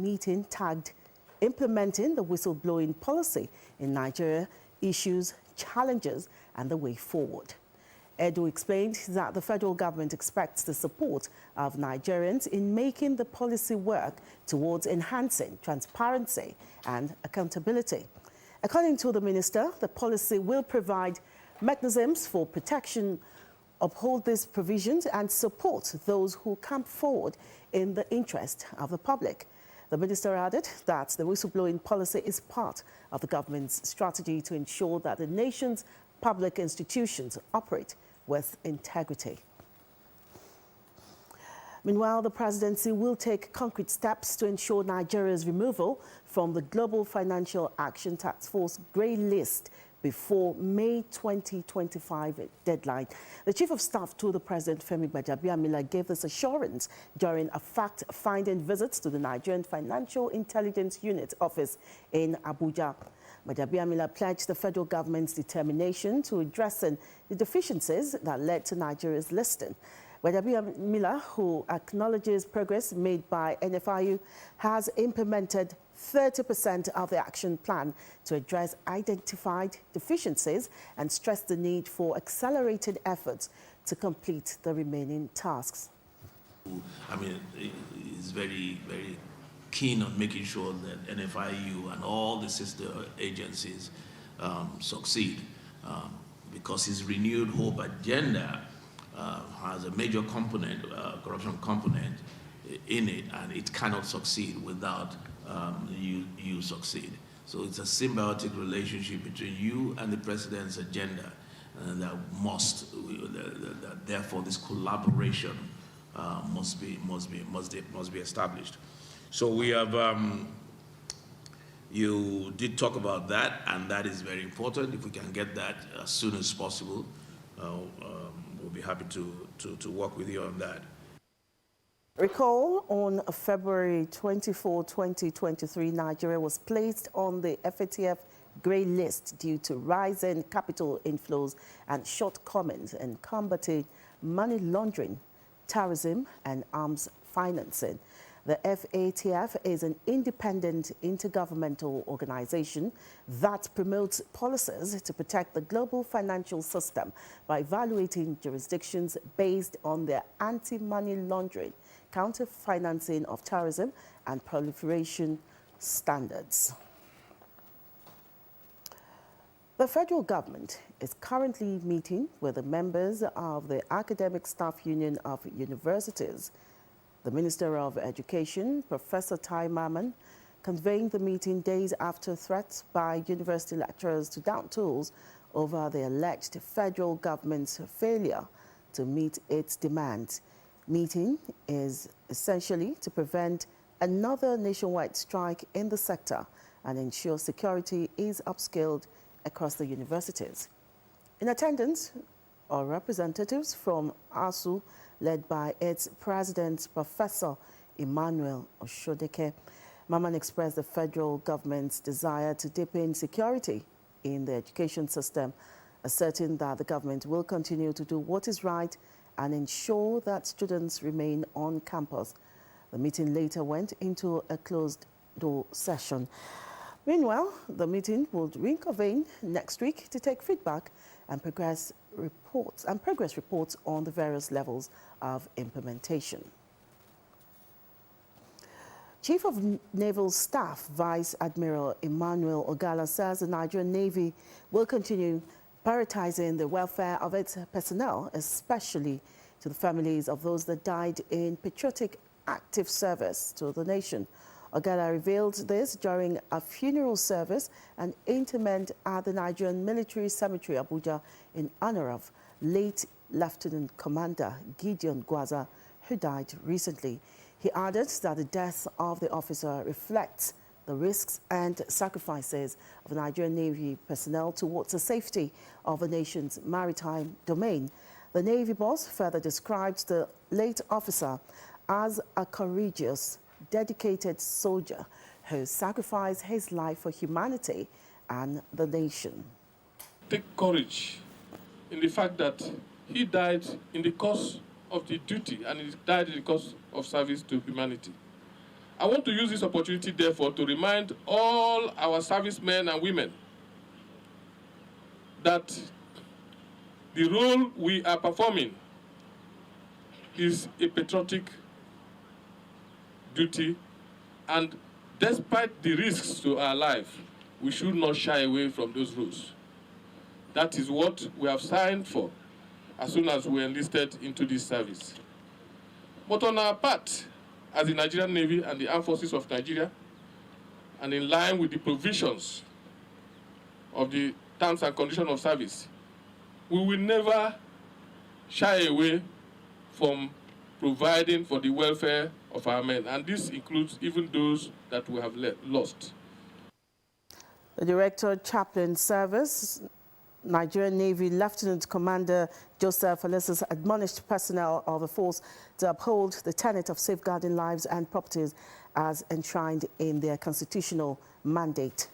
meeting tagged Implementing the Whistleblowing Policy in Nigeria, Issues, Challenges and the Way Forward. Edu explained that the federal government expects the support of Nigerians in making the policy work towards enhancing transparency and accountability. According to the minister, the policy will provide mechanisms for protection, uphold these provisions and support those who come forward in the interest of the public. The minister added that the whistleblowing policy is part of the government's strategy to ensure that the nation's public institutions operate with integrity. Meanwhile, the presidency will take concrete steps to ensure Nigeria's removal from the Global Financial Action Task Force grey list before May 2025 deadline. The Chief of Staff to the President, Femi Gbajabiamila, gave this assurance during a fact-finding visit to the Nigerian Financial Intelligence Unit office in Abuja. Gbajabiamila pledged the federal government's determination to addressing the deficiencies that led to Nigeria's listing. Gbajabiamila, who acknowledges progress made by NFIU, has implemented 30% of the action plan to address identified deficiencies and stressed the need for accelerated efforts to complete the remaining tasks. I mean, he's very, very keen on making sure that NFIU and all the sister agencies succeed because his renewed hope agenda has a major component, corruption component in it, and it cannot succeed without you succeed. So it's a symbiotic relationship between you and the president's agenda, and that therefore this collaboration must be established. So we have, you did talk about that, and that is very important. If we can get that as soon as possible, we'll be happy to work with you on that. Recall, on February 24, 2023, Nigeria was placed on the FATF grey list due to rising capital inflows and shortcomings in combating money laundering, terrorism and arms financing. The FATF is an independent intergovernmental organization that promotes policies to protect the global financial system by evaluating jurisdictions based on their anti-money laundering, counter-financing of terrorism and proliferation standards. The federal government is currently meeting with the members of the Academic Staff Union of Universities. The Minister of Education, Professor Tai Mamman, convened the meeting days after threats by university lecturers to down tools over the alleged federal government's failure to meet its demands. Meeting is essentially to prevent another nationwide strike in the sector and ensure security is upscaled across the universities. In attendance are representatives from ASU, led by its president, Professor Emmanuel Oshodeke. Mamman expressed the federal government's desire to deepen security in the education system, asserting that the government will continue to do what is right and ensure that students remain on campus. The meeting later went into a closed-door session. Meanwhile, the meeting will reconvene next week to take feedback and progress reports on the various levels of implementation. Chief of Naval Staff Vice Admiral Emmanuel Ogala says the Nigerian Navy will continue prioritizing the welfare of its personnel, especially to the families of those that died in patriotic active service to the nation. Ogala revealed this during a funeral service and interment at the Nigerian Military Cemetery, Abuja, in honor of late Lieutenant Commander Gideon Gwaza, who died recently. He added that the death of the officer reflects the risks and sacrifices of Nigerian Navy personnel towards the safety of the nation's maritime domain. The Navy boss further described the late officer as a courageous, dedicated soldier who sacrificed his life for humanity and the nation. Take courage in the fact that he died in the course of the duty and he died in the course of service to humanity. I want to use this opportunity, therefore, to remind all our servicemen and women that the role we are performing is a patriotic duty, and despite the risks to our life, we should not shy away from those roles. That is what we have signed for as soon as we enlisted into this service. But on our part, as the Nigerian Navy and the Armed Forces of Nigeria, and in line with the provisions of the terms and conditions of service, we will never shy away from providing for the welfare of our men, and this includes even those that we have lost. The Director Chaplain Service, Nigerian Navy Lieutenant Commander Joseph Alessis admonished personnel of the force to uphold the tenet of safeguarding lives and properties as enshrined in their constitutional mandate.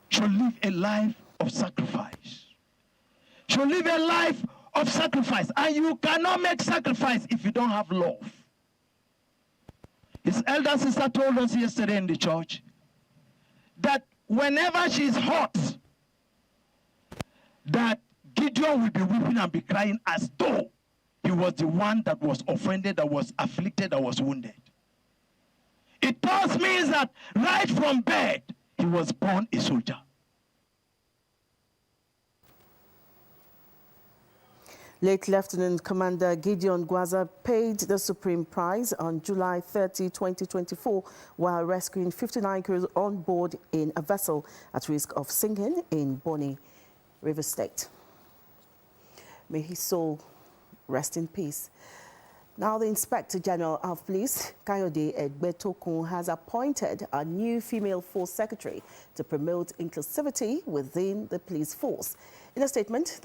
Should live a life of sacrifice. Should live a life of sacrifice. And you cannot make sacrifice if you don't have love. His elder sister told us yesterday in the church that whenever she's hot, that Gideon will be weeping and be crying as though he was the one that was offended, that was afflicted, that was wounded. It tells me that right from birth, he was born a soldier. Late Lieutenant Commander Gideon Gwaza paid the supreme prize on July 30, 2024, while rescuing 59 crews on board in a vessel at risk of sinking in Bonny, River State. May his soul rest in peace. Now, the Inspector General of Police, Kayode Egbetokun, has appointed a new female force secretary to promote inclusivity within the police force. In a statement,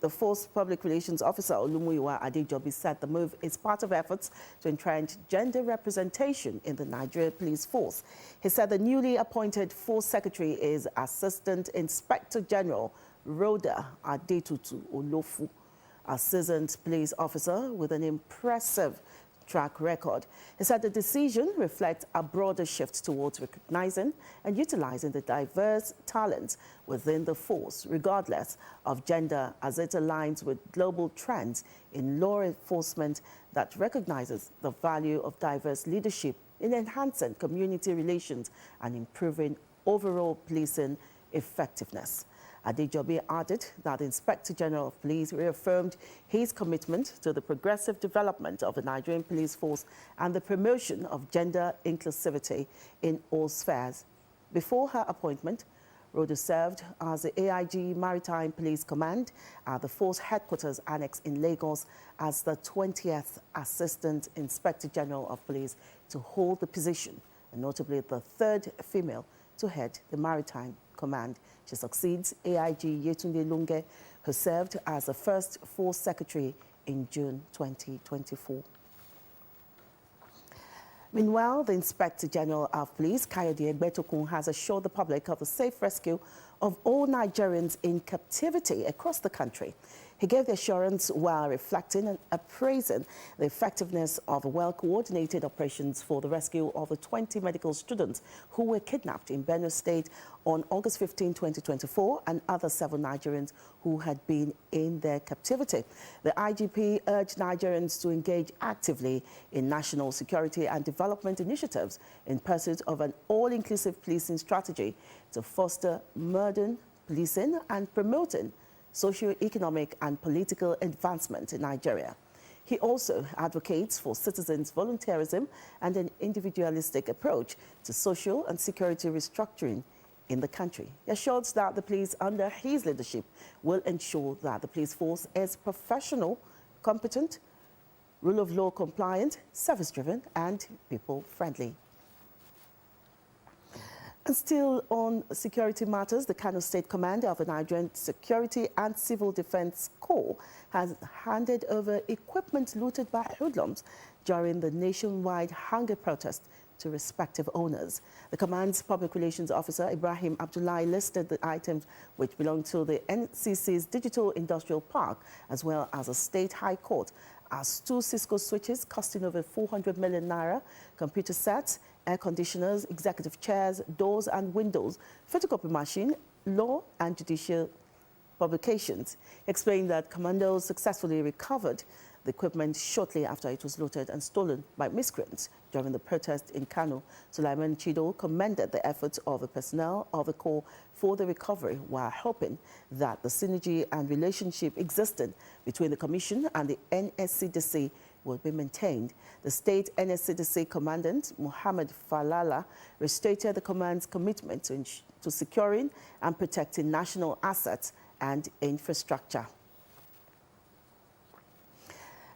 the force public relations officer, Olumuyiwa Adejobi, said the move is part of efforts to entrench gender representation in the Nigeria police force. He said the newly appointed force secretary is Assistant Inspector General Rhoda Adetutu Olofu, a seasoned police officer with an impressive track record. He said the decision reflects a broader shift towards recognizing and utilizing the diverse talents within the force, regardless of gender, as it aligns with global trends in law enforcement that recognizes the value of diverse leadership in enhancing community relations and improving overall policing effectiveness. Adejobi added that the Inspector General of Police reaffirmed his commitment to the progressive development of the Nigerian police force and the promotion of gender inclusivity in all spheres. Before her appointment, Rhoda served as the AIG Maritime Police Command at the force headquarters annex in Lagos as the 20th Assistant Inspector General of Police to hold the position, and notably the third female to head the Maritime Command. She succeeds AIG Yetunde Lunge, who served as the first force secretary in June 2024. Meanwhile, the Inspector General of Police, Kayode Egbetokun, has assured the public of the safe rescue of all Nigerians in captivity across the country. He gave the assurance while reflecting and appraising the effectiveness of well-coordinated operations for the rescue of the 20 medical students who were kidnapped in Benue State on August 15, 2024, and other 7 Nigerians who had been in their captivity. The IGP urged Nigerians to engage actively in national security and development initiatives in pursuit of an all-inclusive policing strategy to foster modern policing and promoting socio-economic and political advancement in Nigeria. He also advocates for citizens' volunteerism and an individualistic approach to social and security restructuring in the country. He assures that the police under his leadership will ensure that the police force is professional, competent, rule of law compliant, service-driven and people-friendly. And still on security matters, the Kano State Commander of the Nigerian Security and Civil Defense Corps has handed over equipment looted by hoodlums during the nationwide hunger protest to respective owners. The command's public relations officer, Ibrahim Abdullahi, listed the items which belong to the NCC's Digital Industrial Park, as well as a state high court, as 2 Cisco switches costing over 400 million naira, computer sets, air conditioners, executive chairs, doors and windows, photocopy machine, law and judicial publications. He explained that commandos successfully recovered the equipment shortly after it was looted and stolen by miscreants during the protest in Kano. Sulaiman Chido commended the efforts of the personnel of the Corps for the recovery, while hoping that the synergy and relationship existing between the Commission and the NSCDC will be maintained. The state NSCDC commandant, Mohammed Falala, restated the command's commitment to securing and protecting national assets and infrastructure.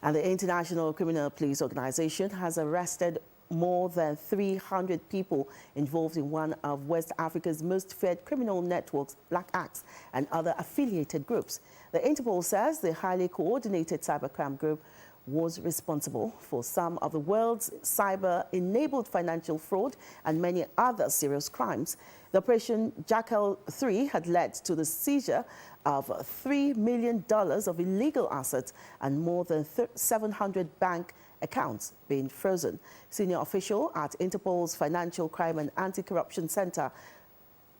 And the International Criminal Police Organization has arrested more than 300 people involved in one of West Africa's most feared criminal networks, Black Axe, and other affiliated groups. The Interpol says the highly coordinated cybercrime group was responsible for some of the world's cyber-enabled financial fraud and many other serious crimes. The Operation Jackal 3 had led to the seizure of $3 million of illegal assets and more than 700 bank accounts being frozen. Senior official at Interpol's Financial Crime and Anti-Corruption Center,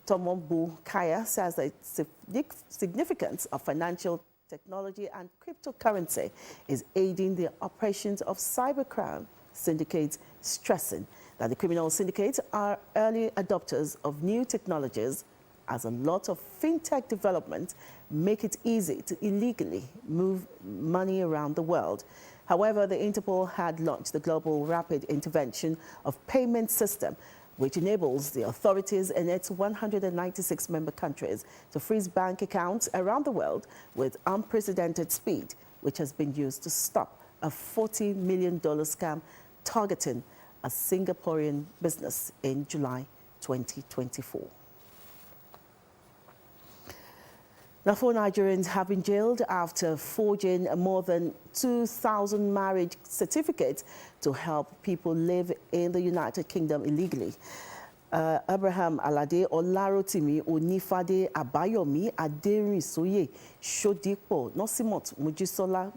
Tomombu Kaya, says the significance of financial technology and cryptocurrency is aiding the operations of cybercrime syndicates, stressing that the criminal syndicates are early adopters of new technologies, as a lot of fintech development make it easy to illegally move money around the world. However, the Interpol had launched the Global Rapid Intervention of Payment System, which enables the authorities in its 196 member countries to freeze bank accounts around the world with unprecedented speed, which has been used to stop a $40 million scam targeting a Singaporean business in July 2024. Now, 4 Nigerians have been jailed after forging more than 2,000 marriage certificates to help people live in the United Kingdom illegally. Abraham Alade, Olarotimi, Onifade, Abayomi, Aderinsoye, Shodipo, Nosimot, Mujisola,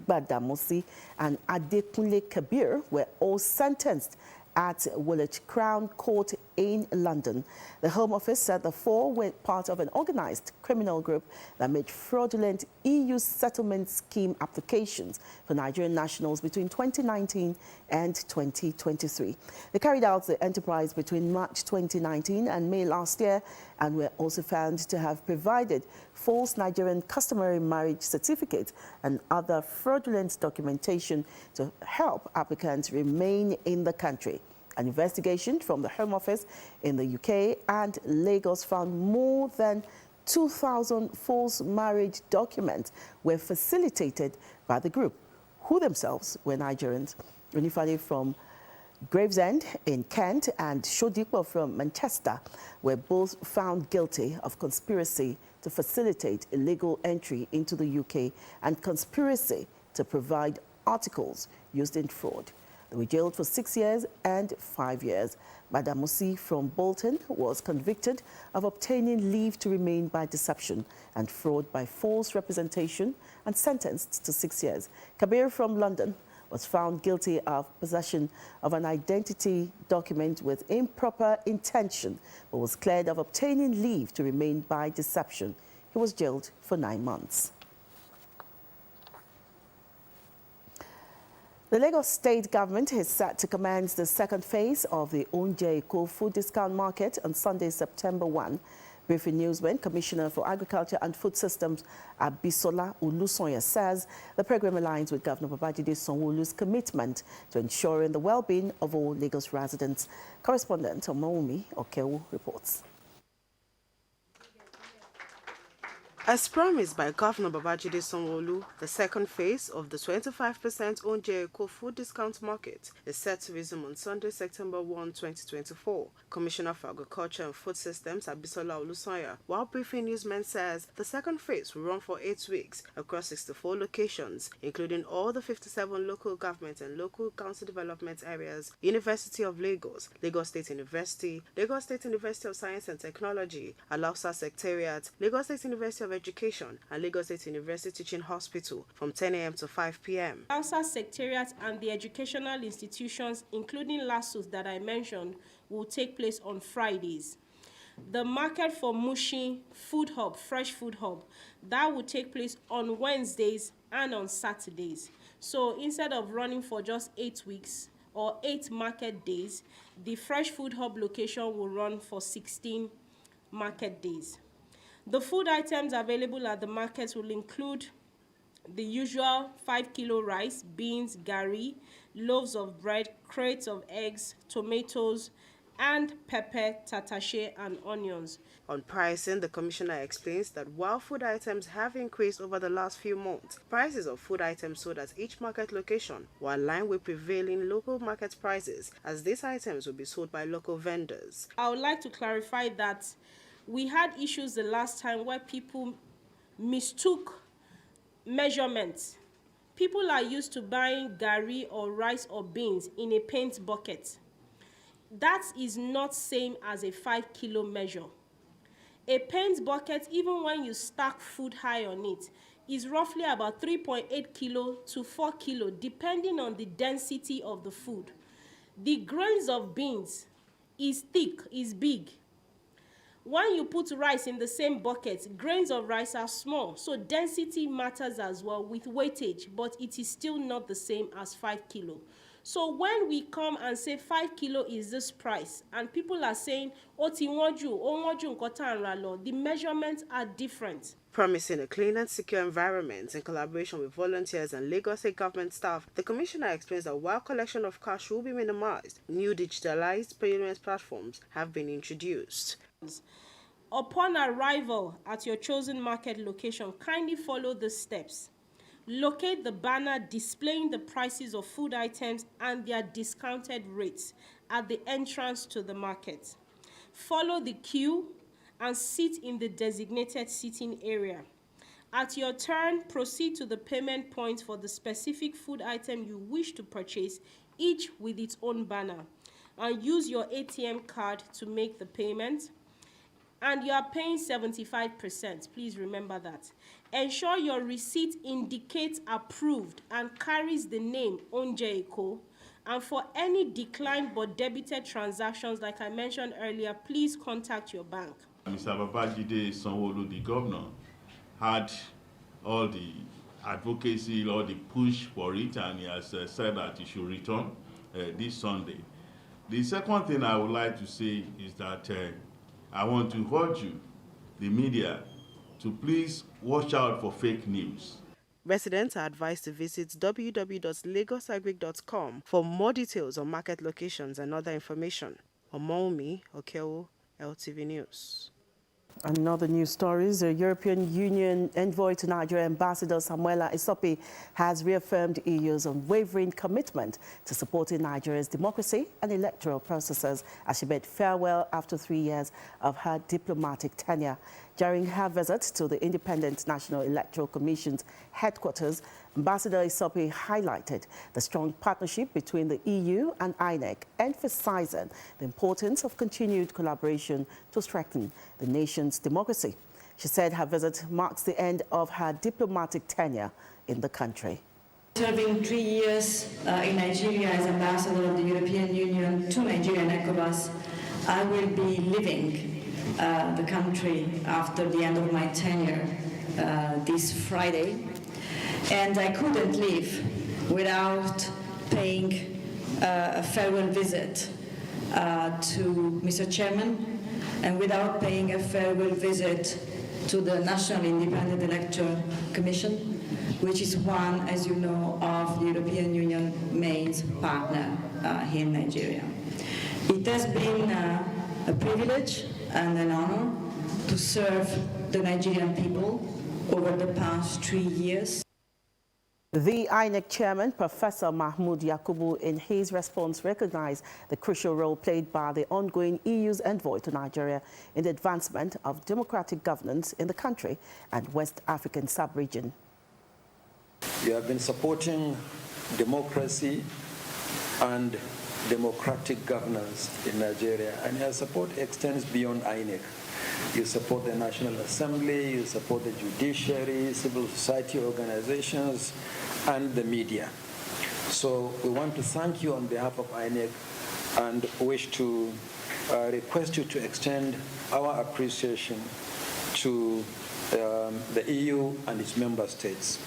Badamosi, and Adekunle Kabir were all sentenced at Woolwich Crown Court in London. The Home Office said the 4 were part of an organized criminal group that made fraudulent EU settlement scheme applications for Nigerian nationals between 2019 and 2023. They carried out the enterprise between March 2019 and May last year, and were also found to have provided false Nigerian customary marriage certificates and other fraudulent documentation to help applicants remain in the country. An investigation from the Home Office in the UK and Lagos found more than 2,000 false marriage documents were facilitated by the group, who themselves were Nigerians. Onifade from Gravesend in Kent and Shodipo from Manchester were both found guilty of conspiracy to facilitate illegal entry into the UK and conspiracy to provide articles used in fraud. They were jailed for 6 years and 5 years. Badamosi from Bolton was convicted of obtaining leave to remain by deception and fraud by false representation and sentenced to 6 years. Kabir from London was found guilty of possession of an identity document with improper intention, but was cleared of obtaining leave to remain by deception. He was jailed for 9 months. The Lagos State government is set to commence the second phase of the Ounje Eko food discount market on Sunday, September 1. Briefing Newsman, Commissioner for Agriculture and Food Systems, Abisola Olusoya, says the program aligns with Governor Babajide Sanwo-Olu's commitment to ensuring the well-being of all Lagos residents. Correspondent Omoumi Okewu reports. As promised by Governor Babajide Sanwo-Olu, the second phase of the 25% Ounje Eko food discount market is set to resume on Sunday, September 1, 2024. Commissioner for Agriculture and Food Systems, Abisola Olusoya, while briefing newsmen, says the second phase will run for 8 weeks across 64 locations, including all the 57 local government and local council development areas, University of Lagos, Lagos State University, Lagos State University of Science and Technology, Alausa Secretariat, Lagos State University of of Education and Lagos State University Teaching Hospital from 10 a.m. to 5 p.m. Council Secretariat and the educational institutions, including LASUs that I mentioned, will take place on Fridays. The market for Mushi Food Hub, Fresh Food Hub, that will take place on Wednesdays and on Saturdays. So instead of running for just 8 weeks or 8 market days, the Fresh Food Hub location will run for 16 market days. The food items available at the markets will include the usual 5-kilo rice, beans, gari, loaves of bread, crates of eggs, tomatoes, and pepper, tatashe, and onions. On pricing, the commissioner explains that while food items have increased over the last few months, prices of food items sold at each market location were aligned with prevailing local market prices, as these items will be sold by local vendors. I would like to clarify that we had issues the last time where people mistook measurements. People are used to buying gari or rice or beans in a paint bucket. That is not same as a 5-kilo measure. A paint bucket, even when you stack food high on it, is roughly about 3.8 kilo to 4 kilo, depending on the density of the food. The grains of beans is thick, is big. When you put rice in the same bucket, grains of rice are small, so density matters as well with weightage, but it is still not the same as 5 kilo. So when we come and say 5 kilo is this price, and people are saying, the measurements are different. Promising a clean and secure environment in collaboration with volunteers and Lagos State government staff, the commissioner explains that while collection of cash will be minimized, new digitalized payment platforms have been introduced. Upon arrival at your chosen market location, kindly follow the steps. Locate the banner displaying the prices of food items and their discounted rates at the entrance to the market. Follow the queue and sit in the designated seating area. At your turn, proceed to the payment point for the specific food item you wish to purchase, each with its own banner, and use your ATM card to make the payment. And you are paying 75%. Please remember that. Ensure your receipt indicates approved and carries the name Onje Eko. And for any declined but debited transactions, like I mentioned earlier, please contact your bank. Mr. Babajide Sanwo-Olu, the governor, had all the advocacy, all the push for it, and he has said that he should return this Sunday. The second thing I would like to say is that I want to urge you, the media, to please watch out for fake news. Residents are advised to visit www.lagosagric.com for more details on market locations and other information. Omomi Okewo, LTV News. Another news stories, the European Union envoy to Nigeria, Ambassador Samuela Isopi, has reaffirmed EU's unwavering commitment to supporting Nigeria's democracy and electoral processes as she bid farewell after 3 years of her diplomatic tenure. During her visit to the Independent National Electoral Commission's headquarters, Ambassador Isopi highlighted the strong partnership between the EU and INEC, emphasizing the importance of continued collaboration to strengthen the nation's democracy. She said her visit marks the end of her diplomatic tenure in the country. Serving 3 years in Nigeria as ambassador of the European Union to Nigeria and ECOWAS, I will be leaving the country after the end of my tenure this Friday, and I couldn't leave without paying a farewell visit to Mr. Chairman and without paying a farewell visit to the National Independent Electoral Commission, which is one, as you know, of the European Union main partner here in Nigeria. It has been a privilege and an honor to serve the Nigerian people over the past 3 years. The INEC chairman, Professor Mahmoud Yakubu, in his response recognized the crucial role played by the ongoing EU's envoy to Nigeria in the advancement of democratic governance in the country and West African sub-region. You have been supporting democracy and democratic governance in Nigeria, and your support extends beyond INEC. You support the National Assembly, you support the judiciary, civil society organizations, and the media. So we want to thank you on behalf of INEC and wish to request you to extend our appreciation to the EU and its member states.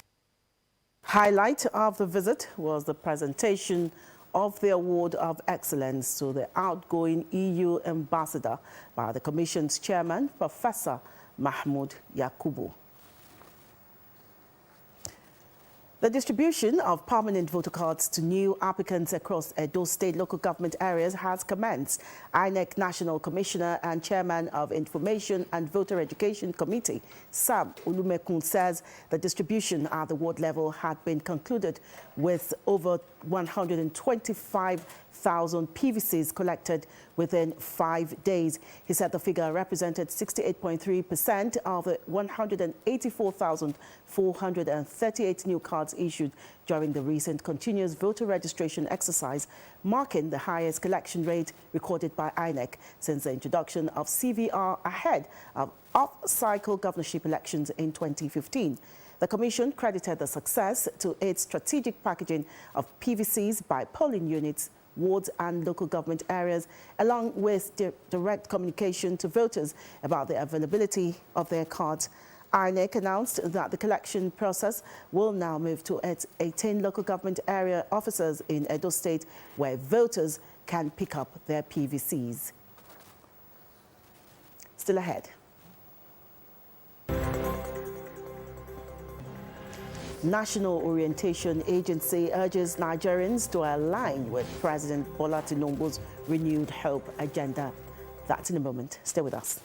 Highlight of the visit was the presentation of the Award of Excellence to the outgoing EU ambassador by the Commission's chairman, Professor Mahmoud Yakubu. The distribution of permanent voter cards to new applicants across Edo State local government areas has commenced. INEC National Commissioner and Chairman of Information and Voter Education Committee, Sam Olumekun, says the distribution at the ward level had been concluded with over 125,000 PVCs collected within 5 days. He said the figure represented 68.3% of the 184,438 new cards issued during the recent continuous voter registration exercise, marking the highest collection rate recorded by INEC since the introduction of CVR ahead of off-cycle governorship elections in 2015. The Commission credited the success to its strategic packaging of PVCs by polling units, wards and local government areas, along with direct communication to voters about the availability of their cards. INEC announced that the collection process will now move to its 18 local government area offices in Edo State, where voters can pick up their PVCs. Still ahead. National Orientation Agency urges Nigerians to align with President Bola Tinubu's renewed hope agenda. That's in a moment. Stay with us.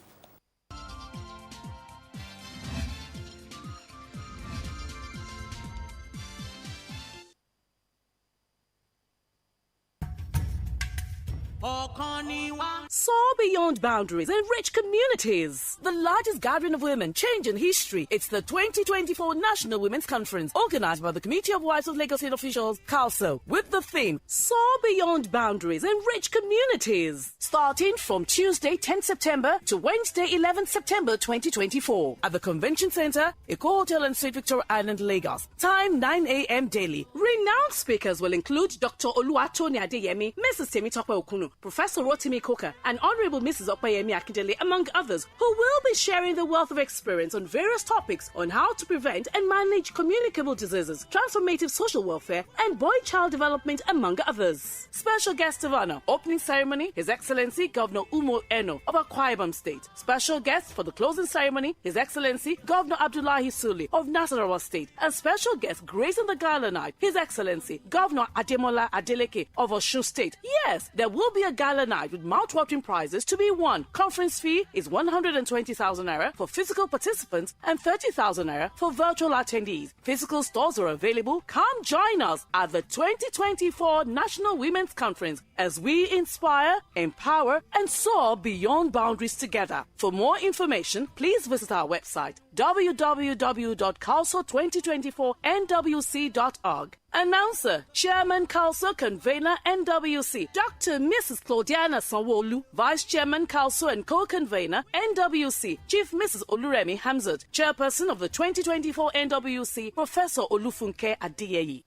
Soar beyond boundaries and reach communities. The largest gathering of women changing history. It's the 2024 National Women's Conference, organized by the Committee of Wives of Lagos State Officials, CALSO, with the theme Soar Beyond Boundaries and Reach Communities. Starting from Tuesday, 10 September to Wednesday, 11 September 2024 at the Convention Center, Eco Hotel and Suite Victoria Island, Lagos. Time 9 a.m. daily. Renowned speakers will include Dr. Oluwatoni Adeyemi, Mrs. Temitope Okunu, Professor Rotimi Koka, and Honorable Mrs. Opayemi Akindele, among others, who will be sharing the wealth of experience on various topics on how to prevent and manage communicable diseases, transformative social welfare, and boy-child development, among others. Special guest of honor, opening ceremony, His Excellency Governor Umo Eno of Akwa Ibom State. Special guest for the closing ceremony, His Excellency Governor Abdullahi Sule of Nasarawa State. And special guest gracing the gala night, His Excellency Governor Ademola Adeleke of Osun State. Yes, there will be a gala night with mouth-watering prizes to be won. Conference fee is 120,000 naira for physical participants and 30,000 naira for virtual attendees. Physical stores are available. Come join us at the 2024 National Women's Conference as we inspire, empower, and soar beyond boundaries together. For more information, please visit our website www.calso2024nwc.org. Announcer, Chairman CALSO, Convener NWC, Dr. Mrs. Claudiana Sanwo-Olu, Vice Chairman CALSO and Co-Convener NWC, Chief Mrs. Oluremi Hamzat, Chairperson of the 2024 NWC, Professor Olufunke Adiyeyi.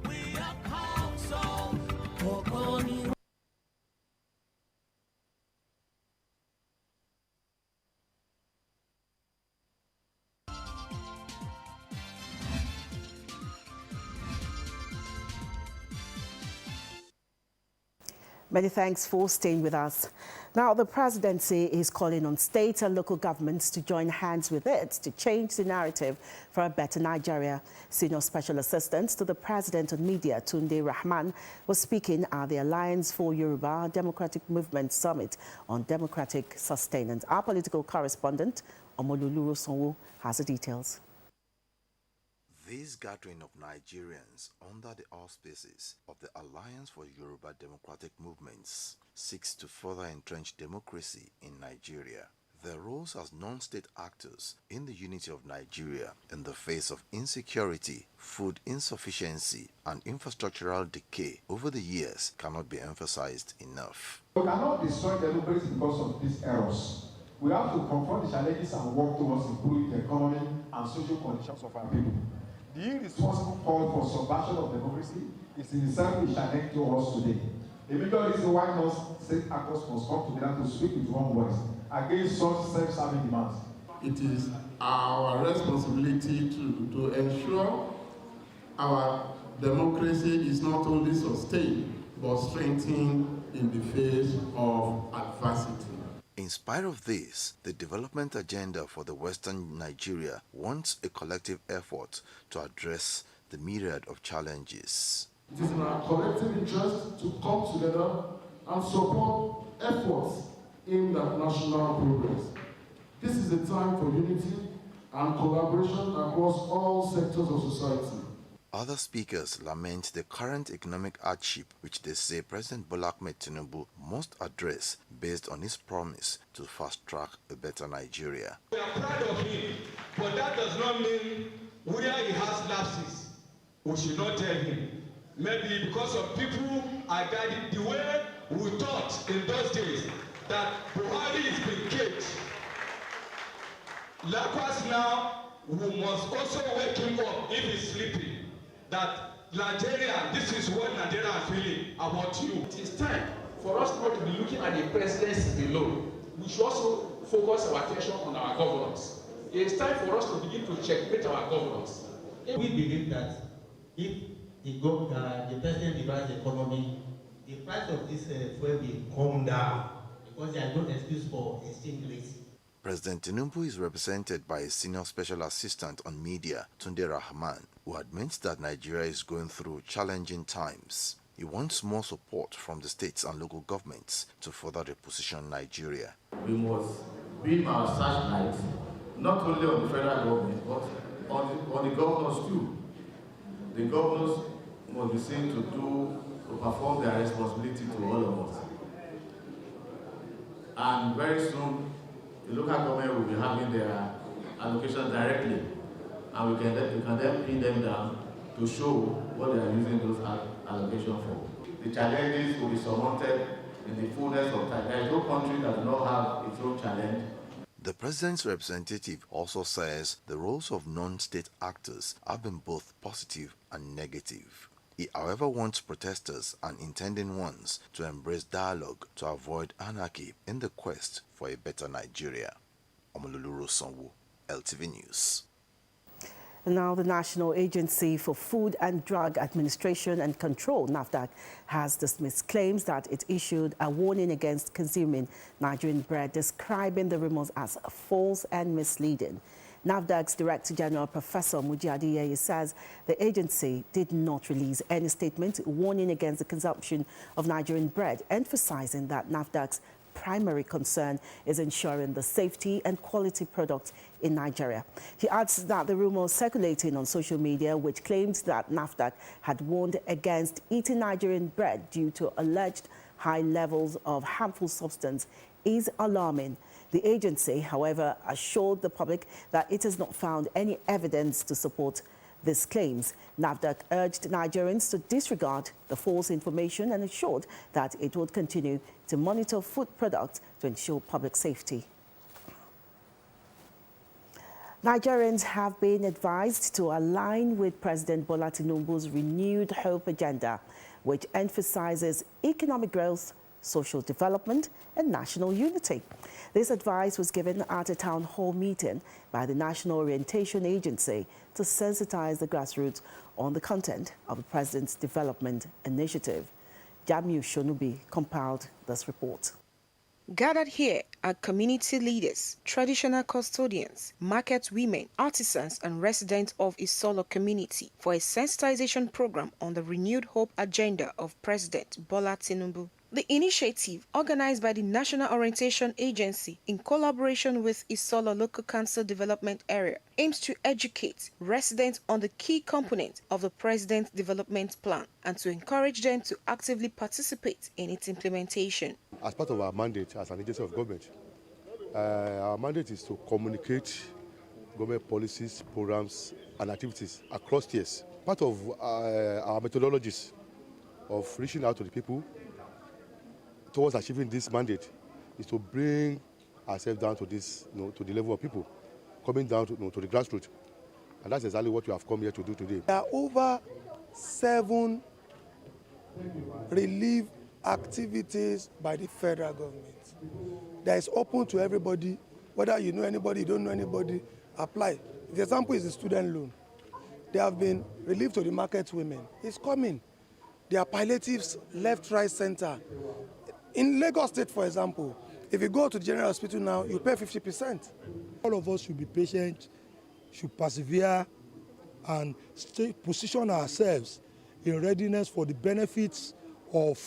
Many thanks for staying with us. Now, the presidency is calling on state and local governments to join hands with it to change the narrative for a better Nigeria. Senior Special Assistant to the President on Media, Tunde Rahman, was speaking at the Alliance for Yoruba Democratic Movement Summit on democratic sustenance. Our political correspondent, Omololu Sonwo, has the details. This gathering of Nigerians under the auspices of the Alliance for Yoruba Democratic Movements seeks to further entrench democracy in Nigeria. their roles as non-state actors in the unity of Nigeria in the face of insecurity, food insufficiency, and infrastructural decay over the years cannot be emphasized enough. We cannot destroy democracy because of these errors. We have to confront the challenges and work towards improving the economy and social conditions of our people. The irresponsible call for subversion of democracy is in itself a challenge to us today. A major reason why non-state actors must come together to speak with one voice against such self-serving demands. It is our responsibility to ensure our democracy is not only sustained but strengthened in the face of adversity. In spite of this, the development agenda for the Western Nigeria wants a collective effort to address the myriad of challenges. It is in our collective interest to come together and support efforts aimed at national progress. This is a time for unity and collaboration across all sectors of society. Other speakers lament the current economic hardship which they say President Bola Ahmed Tinubu must address based on his promise to fast-track a better Nigeria. We are proud of him, but that does not mean where he has lapses, we should not tell him. Maybe because of people are guiding the way we thought in those days that Buhari is being caged. Likewise now, we must also wake him up if he's sleeping. That Nigeria, this is what Nigeria is feeling about you. It is time for us not to be looking at the presidency alone. We should also focus our attention on our governance. It is time for us to begin to checkmate our governance. We believe that if the president divides the economy, the price of this fuel will come down because there is no excuse for exchange rates. President Tinubu is represented by a senior special assistant on media, Tunde Rahman, who admits that Nigeria is going through challenging times. He wants more support from the states and local governments to further reposition Nigeria. We must beam our searchlights not only on the federal government but on the governors too. The governors must be seen to perform their responsibility to all of us. And very soon, the local government will be having their allocation directly, and we can then pin them down to show what they are using those allocations for. The challenges will be surmounted in the fullness of time. There is no country that does not have its own challenge. The president's representative also says the roles of non-state actors have been both positive and negative. He, however, wants protesters and intending ones to embrace dialogue to avoid anarchy in the quest for a better Nigeria. Omololu Sonwo, LTV News. Now, the National Agency for Food and Drug Administration and Control, NAFDAC, has dismissed claims that it issued a warning against consuming Nigerian bread, describing the rumors as false and misleading. NAFDAC's Director General, Professor Muji Adeyeye, says the agency did not release any statement warning against the consumption of Nigerian bread, emphasizing that NAFDAC's primary concern is ensuring the safety and quality products in Nigeria. He adds that the rumors circulating on social media, which claimed that NAFDAC had warned against eating Nigerian bread due to alleged high levels of harmful substance, is alarming. The agency, however, assured the public that it has not found any evidence to support these claims. NAFDAC urged Nigerians to disregard the false information and assured that it would continue to monitor food products to ensure public safety. Nigerians have been advised to align with President Bola Tinubu's renewed hope agenda, which emphasizes economic growth, social development and national unity. This advice was given at a town hall meeting by the National Orientation Agency to sensitize the grassroots on the content of the President's Development Initiative. Jamiu Shonubi compiled this report. Gathered here are community leaders, traditional custodians, market women, artisans and residents of Isolo community for a sensitization program on the renewed hope agenda of President Bola Tinubu. The initiative, organized by the National Orientation Agency in collaboration with Isolo Local Council Development Area, aims to educate residents on the key components of the President's Development Plan and to encourage them to actively participate in its implementation. As part of our mandate as an agency of government, Our mandate is to communicate government policies, programs, and activities across tiers. Part of our methodologies of reaching out to the people towards achieving this mandate is to bring ourselves down to this, to the level of people, coming down to the grassroots. And that's exactly what we have come here to do today. There are over 7 relief activities by the federal government. That is open to everybody, whether you know anybody, you don't know anybody, apply. The example is the student loan. They have been relief to the market women. It's coming. There are palliatives left, right, center. In Lagos State, for example, if you go to the general hospital now, you pay 50%. All of us should be patient, should persevere, and position ourselves in readiness for the benefits of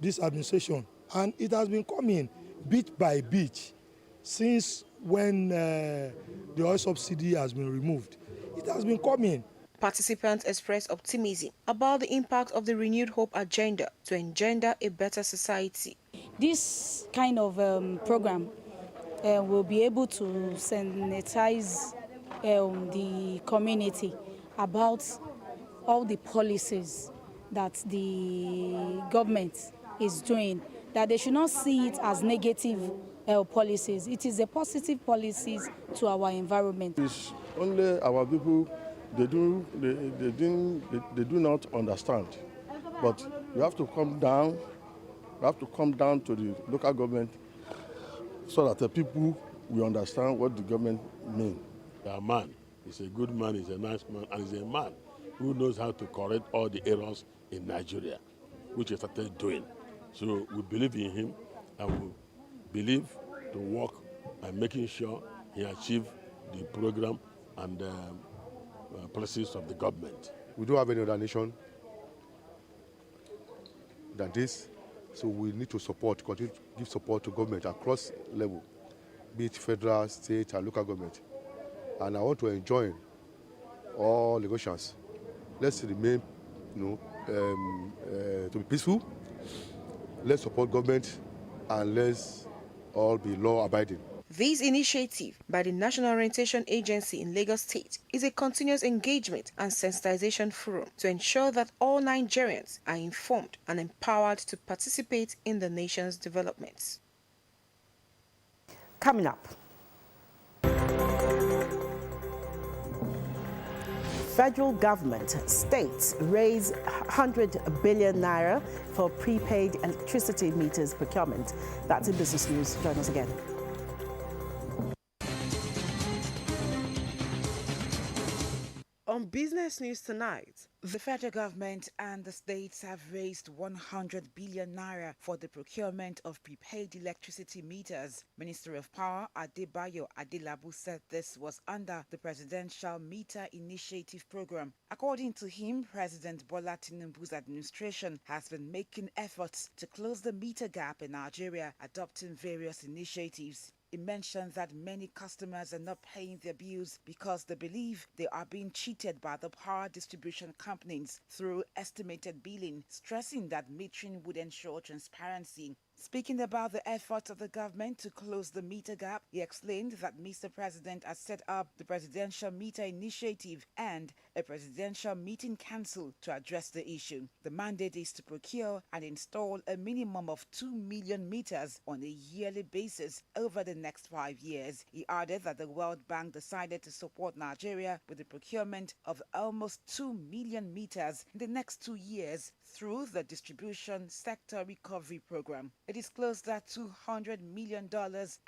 this administration. And it has been coming bit by bit since when the oil subsidy has been removed. It has been coming. Participants expressed optimism about the impact of the Renewed Hope agenda to engender a better society. This kind of program will be able to sensitize the community about all the policies that the government is doing, that they should not see it as negative policies. It is a positive policies to our environment. It's only our people, they do not understand. But we have to come down. We have to come down to the local government so that the people will understand what the government means. A man is a good man, he's a nice man, and he's a man who knows how to correct all the errors in Nigeria, which he started doing. So we believe in him, and we believe to work by making sure he achieves the program and policies of the government. We don't have any other nation than this, so we need to support, continue to give support to government across level, be it federal, state, and local government. And I want to enjoin all Lagosians. Let's remain, to be peaceful. Let's support government, and let's all be law-abiding. This initiative by the National Orientation Agency in Lagos State is a continuous engagement and sensitization forum to ensure that all Nigerians are informed and empowered to participate in the nation's developments. Coming up, federal government, states raise 100 billion naira for prepaid electricity meters procurement. That's in Business News. Join us again. On Business News tonight, the federal government and the states have raised 100 billion naira for the procurement of prepaid electricity meters. Minister of Power Adebayo Adelabu said this was under the Presidential Meter Initiative Program. According to him, President Bola Tinubu's administration has been making efforts to close the meter gap in Nigeria, adopting various initiatives. He mentioned that many customers are not paying their bills because they believe they are being cheated by the power distribution companies through estimated billing, stressing that metering would ensure transparency. Speaking about the efforts of the government to close the meter gap, he explained that Mr. President has set up the Presidential Meter Initiative and a Presidential Meeting Council to address the issue. The mandate is to procure and install a minimum of 2 million meters on a yearly basis over the next 5 years. He added that the World Bank decided to support Nigeria with the procurement of almost 2 million meters in the next 2 years through the Distribution Sector Recovery Program. It is close that $200 million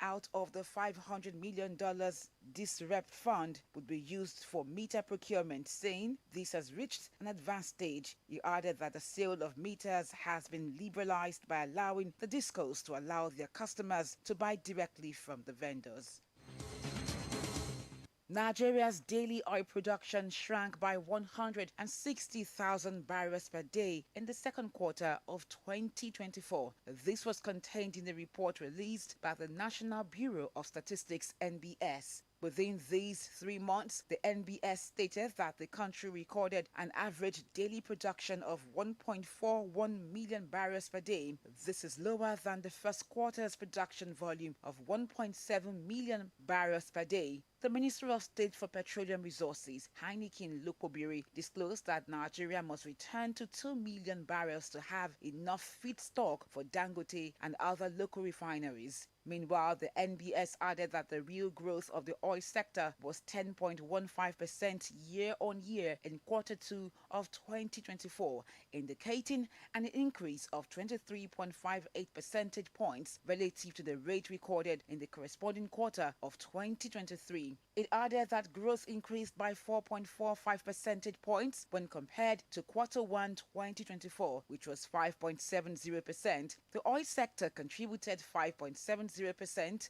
out of the $500 million DISREP fund would be used for meter procurement, saying this has reached an advanced stage. He added that the sale of meters has been liberalized by allowing the discos to allow their customers to buy directly from the vendors. Nigeria's daily oil production shrank by 160,000 barrels per day in the second quarter of 2024. This was contained in a report released by the National Bureau of Statistics (NBS). Within these 3 months, the NBS stated that the country recorded an average daily production of 1.41 million barrels per day. This is lower than the first quarter's production volume of 1.7 million barrels per day. The Minister of State for Petroleum Resources, Heineken Lokobiri, disclosed that Nigeria must return to 2 million barrels to have enough feedstock for Dangote and other local refineries. Meanwhile, the NBS added that the real growth of the oil sector was 10.15% year-on-year in Q2 of 2024, indicating an increase of 23.58 percentage points relative to the rate recorded in the corresponding quarter of 2023. It added that growth increased by 4.45 percentage points when compared to Q1 2024, which was 5.70%. The oil sector contributed 5.70%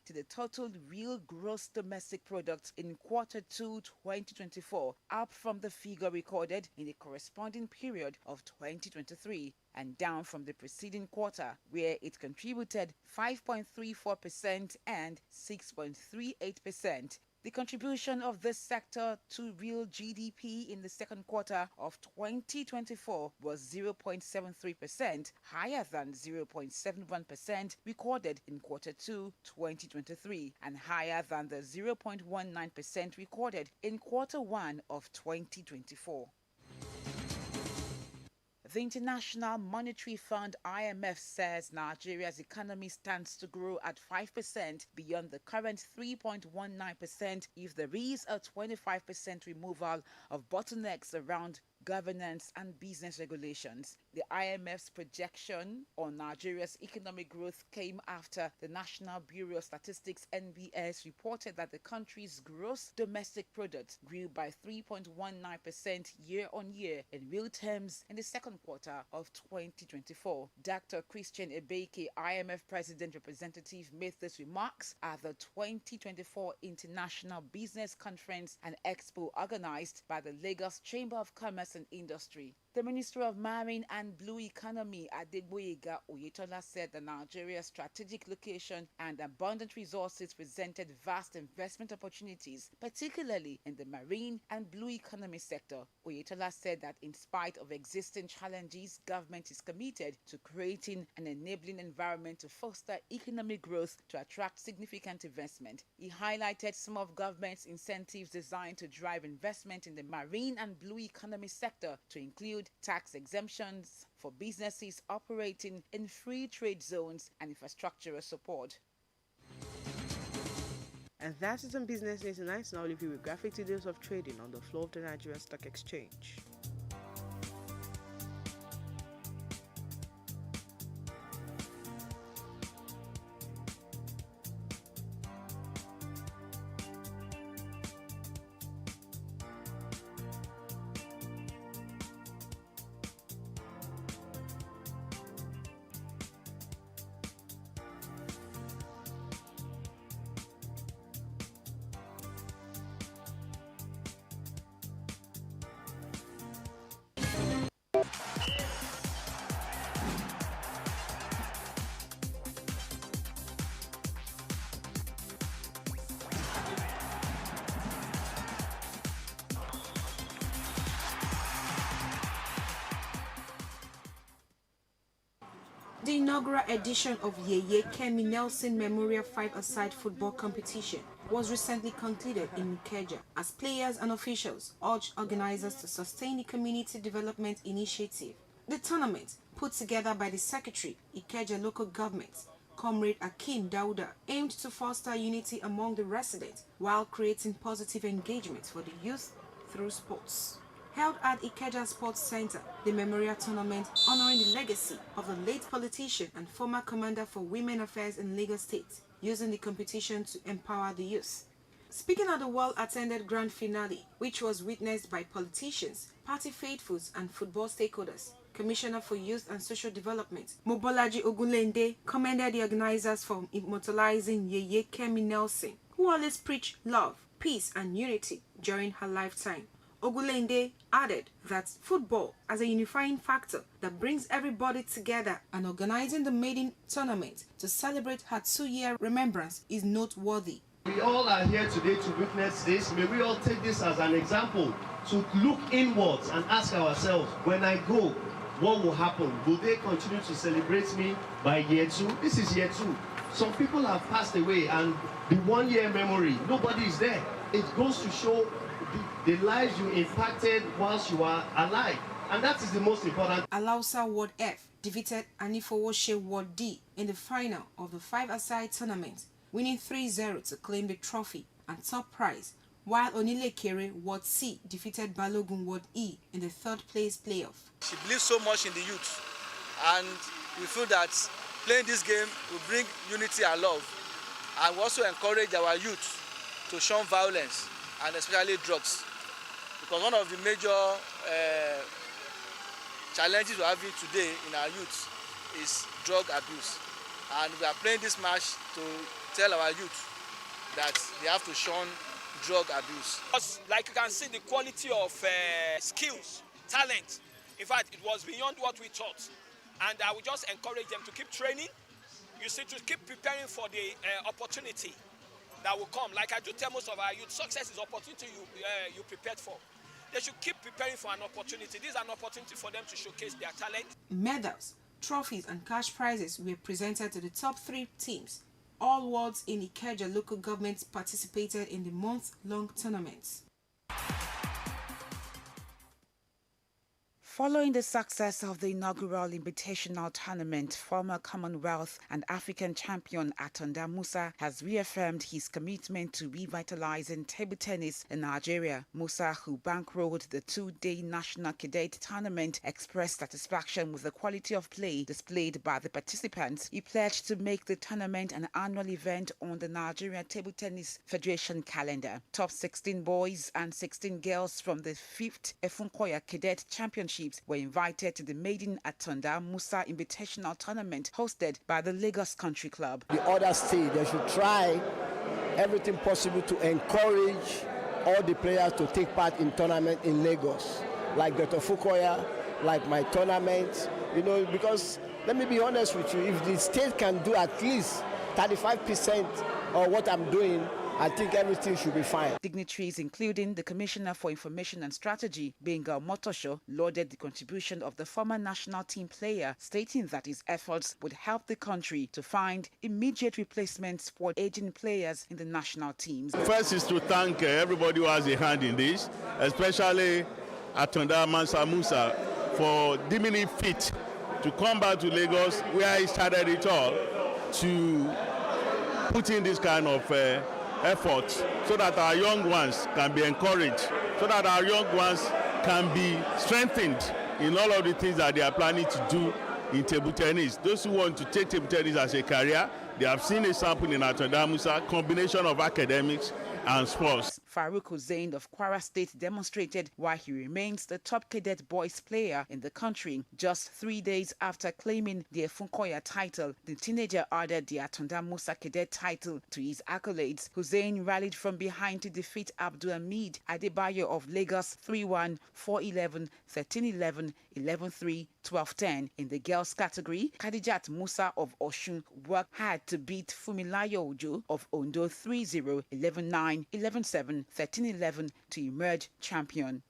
to the total real gross domestic product in Q2 2024, up from the figure recorded in the corresponding period of 2023 and down from the preceding quarter, where it contributed 5.34% and 6.38%. The contribution of this sector to real GDP in the second quarter of 2024 was 0.73%, higher than 0.71% recorded in Q2 2023, and higher than the 0.19% recorded in Q1 of 2024. The International Monetary Fund (IMF) says Nigeria's economy stands to grow at 5% beyond the current 3.19% if there is a 25% removal of bottlenecks around governance and business regulations. The IMF's projection on Nigeria's economic growth came after the National Bureau of Statistics (NBS) reported that the country's gross domestic product grew by 3.19% year-on-year in real terms in the second quarter of 2024. Dr. Christian Ebeke, IMF President Representative, made these remarks at the 2024 International Business Conference and Expo organized by the Lagos Chamber of Commerce and Industry. The Minister of Marine and Blue Economy, Adegboyega Oyetola, said that Nigeria's strategic location and abundant resources presented vast investment opportunities, particularly in the marine and blue economy sector. Oyetola said that in spite of existing challenges, government is committed to creating an enabling environment to foster economic growth to attract significant investment. He highlighted some of government's incentives designed to drive investment in the marine and blue economy sector, to include tax exemptions for businesses operating in free trade zones and infrastructural support. And that is on Business News Tonight. Now, I'll leave you with graphic details of trading on the floor of the Nigerian Stock Exchange. The inaugural edition of Yeye Kemi Nelson Memorial Five-a-Side Football Competition was recently concluded in Ikeja as players and officials urged organizers to sustain the community development initiative. The tournament, put together by the Secretary, Ikeja Local Government, Comrade Akim Dauda, aimed to foster unity among the residents while creating positive engagement for the youth through sports. Held at Ikeja Sports Center, the memorial tournament honoring the legacy of the late politician and former commander for Women Affairs in Lagos State, using the competition to empower the youth. Speaking at the well-attended grand finale, which was witnessed by politicians, party faithfuls and football stakeholders, Commissioner for Youth and Social Development, Mobolaji Ogunlende, commended the organizers for immortalizing Yeye Kemi Nelson, who always preached love, peace and unity during her lifetime. Ogunlende added that football as a unifying factor that brings everybody together, and organizing the maiden tournament to celebrate her 2-year remembrance is noteworthy. We all are here today to witness this. May we all take this as an example to look inwards and ask ourselves, when I go, what will happen? Will they continue to celebrate me by year 2? This is year 2. Some people have passed away, and the 1-year memory, nobody is there. It goes to show the lives you impacted whilst you are alive. And that is the most important. Alausa Ward F defeated Anifowoshe Ward D in the final of the 5-a-side tournament, winning 3-0 to claim the trophy and top prize, while Onilekere Ward C defeated Balogun Ward E in the 3rd place playoff. She believes so much in the youth, and we feel that playing this game will bring unity and love, and we also encourage our youth to shun violence and especially drugs, because one of the major challenges we're having today in our youth is drug abuse, and we are playing this match to tell our youth that they have to shun drug abuse. Like you can see, the quality of skills, talent, in fact, it was beyond what we thought, and I would just encourage them to keep training, you see, to keep preparing for the opportunity that will come. Like I do tell most of our youth, success is opportunity you prepared for. They should keep preparing for an opportunity. This is an opportunity for them to showcase their talent. Medals, trophies and cash prizes were presented to the top 3 teams. All wards in Ikeja local government participated in the month-long tournaments. Following the success of the inaugural invitational tournament, former Commonwealth and African champion Atanda Musa has reaffirmed his commitment to revitalizing table tennis in Nigeria. Musa, who bankrolled the 2-day national cadet tournament, expressed satisfaction with the quality of play displayed by the participants. He pledged to make the tournament an annual event on the Nigeria Table Tennis Federation calendar. Top 16 boys and 16 girls from the 5th Efunkoya Cadet Championship were invited to the maiden Atanda Musa Invitational Tournament hosted by the Lagos Country Club. The other state, they should try everything possible to encourage all the players to take part in tournament in Lagos, like Dr. Fukoya, like my tournament, because let me be honest with you, if the state can do at least 35% of what I'm doing, I think everything should be fine. Dignitaries, including the Commissioner for Information and Strategy, Benga Motosho, lauded the contribution of the former national team player, stating that his efforts would help the country to find immediate replacements for aging players in the national teams. First is to thank everybody who has a hand in this, especially Atanda Mansa Musa for deeming it fit to come back to Lagos, where he started it all, to put in this kind of efforts so that our young ones can be encouraged, so that our young ones can be strengthened in all of the things that they are planning to do in table tennis. Those who want to take table tennis as a career, they have seen a sample in Atanda Musa, combination of academics and sports. Farouk Hussein of Kwara State demonstrated why he remains the top cadet boys player in the country. Just 3 days after claiming the Efunkoya title, the teenager added the Atanda Musa cadet title to his accolades. Hussein rallied from behind to defeat Abdul Hamid Adebayo of Lagos 3-1, 4-11, 13-11, 11-3, 12-10. In the girls category, Khadijat Musa of Oshun worked hard to beat Fumilayo Ojo of Ondo 3-0, 11-9, 11-7, 13-11 to emerge champion.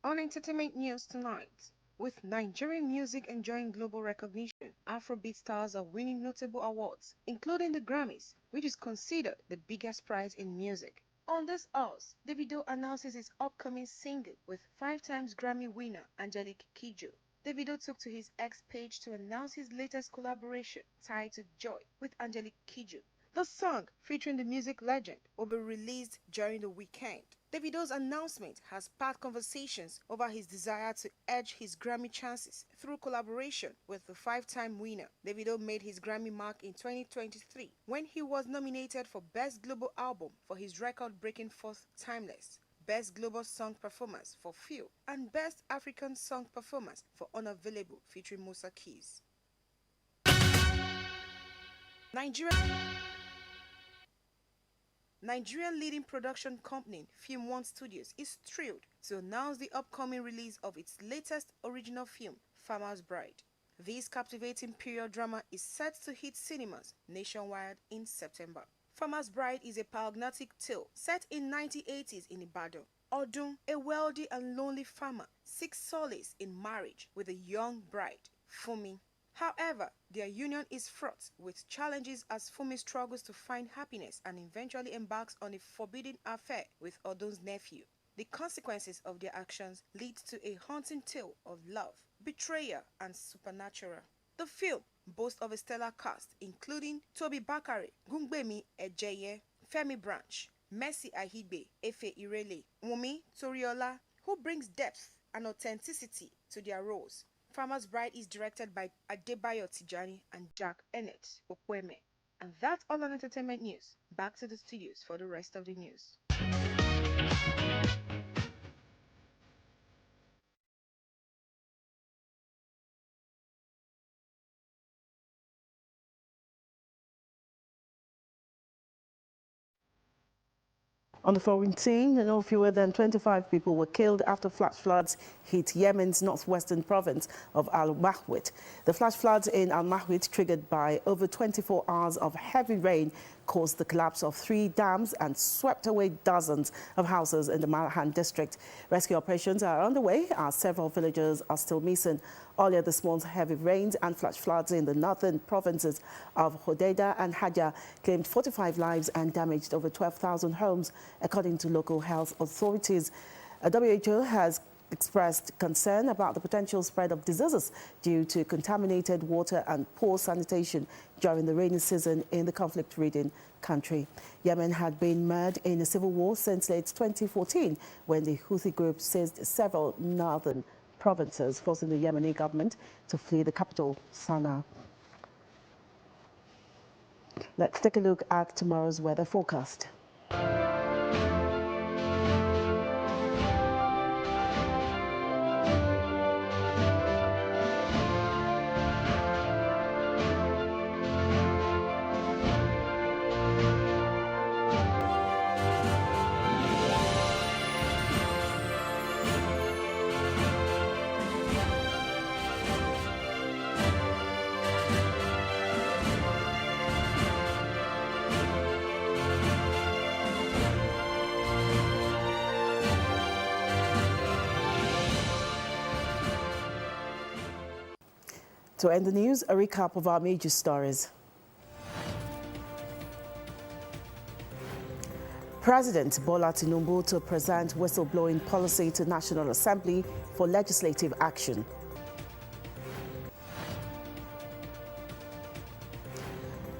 On entertainment news tonight, with Nigerian music enjoying global recognition, Afrobeat stars are winning notable awards, including the Grammys, which is considered the biggest prize in music. On this house, Davido announces his upcoming single with 5-time Grammy winner Angelique Kidjo. Davido took to his X page to announce his latest collaboration titled Joy with Angelique Kidjo. The song, featuring the music legend, will be released during the weekend. Davido's announcement has sparked conversations over his desire to edge his Grammy chances through collaboration with the 5-time winner. Davido made his Grammy mark in 2023 when he was nominated for Best Global Album for his record-breaking fourth Timeless. Best Global Song Performance for Phil, and Best African Song Performance for Unavailable featuring Musa Keys. Nigerian leading production company Film One Studios is thrilled to announce the upcoming release of its latest original film, Farmer's Bride. This captivating period drama is set to hit cinemas nationwide in September. Farmer's Bride is a paradigmatic tale set in 1980s in Ibadan. Odun, a wealthy and lonely farmer, seeks solace in marriage with a young bride, Fumi. However, their union is fraught with challenges as Fumi struggles to find happiness and eventually embarks on a forbidden affair with Odun's nephew. The consequences of their actions lead to a haunting tale of love, betrayal, and supernatural. The film boasts of a stellar cast including Toby Bakare, Gungbemi Ejeye, Femi Branch, Mercy Ahigbe, Efe Irele, Wumi Toriola, who brings depth and authenticity to their roles. Farmer's Bride is directed by Adebayo Tijani and Jack Ennett Okweme. And that's all on entertainment news. Back to the studios for the rest of the news. On the foreign scene, no fewer than 25 people were killed after flash floods hit Yemen's northwestern province of Al-Mahwit. The flash floods in Al-Mahwit, triggered by over 24 hours of heavy rain, caused the collapse of 3 dams and swept away dozens of houses in the Malhan district. Rescue operations are underway as several villagers are still missing. Earlier this month, heavy rains and flash floods in the northern provinces of Hodeidah and Hajar claimed 45 lives and damaged over 12,000 homes, according to local health authorities. WHO has expressed concern about the potential spread of diseases due to contaminated water and poor sanitation during the rainy season in the conflict-ridden country. Yemen had been mired in a civil war since late 2014, when the Houthi group seized several northern provinces, forcing the Yemeni government to flee the capital, Sana'a. Let's take a look at tomorrow's weather forecast. To end the news, a recap of our major stories. President Bola Tinubu to present whistleblowing policy to National Assembly for legislative action.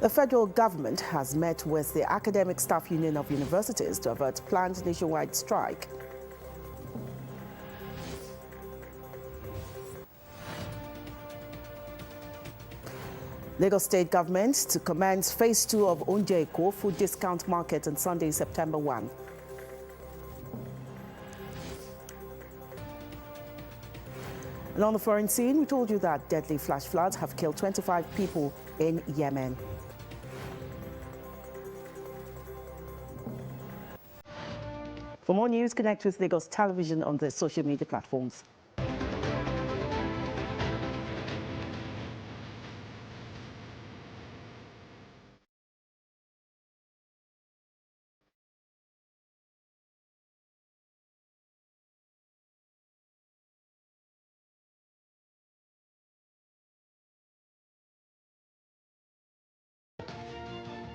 The federal government has met with the Academic Staff Union of Universities to avert planned nationwide strike. Lagos State Government to commence Phase 2 of Onje-Eko Food Discount Market on Sunday, September 1. And on the foreign scene, we told you that deadly flash floods have killed 25 people in Yemen. For more news, connect with Lagos Television on the social media platforms.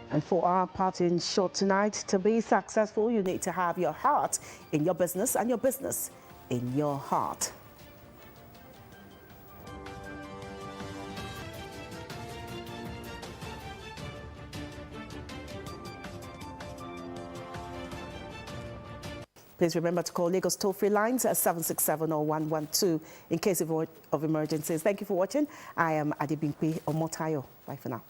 And for our parting shot tonight, to be successful, you need to have your heart in your business and your business in your heart. Please remember to call Lagos toll-free lines at 767 or 112 in case of emergencies. Thank you for watching. I am Adebimpe Omotayo. Bye for now.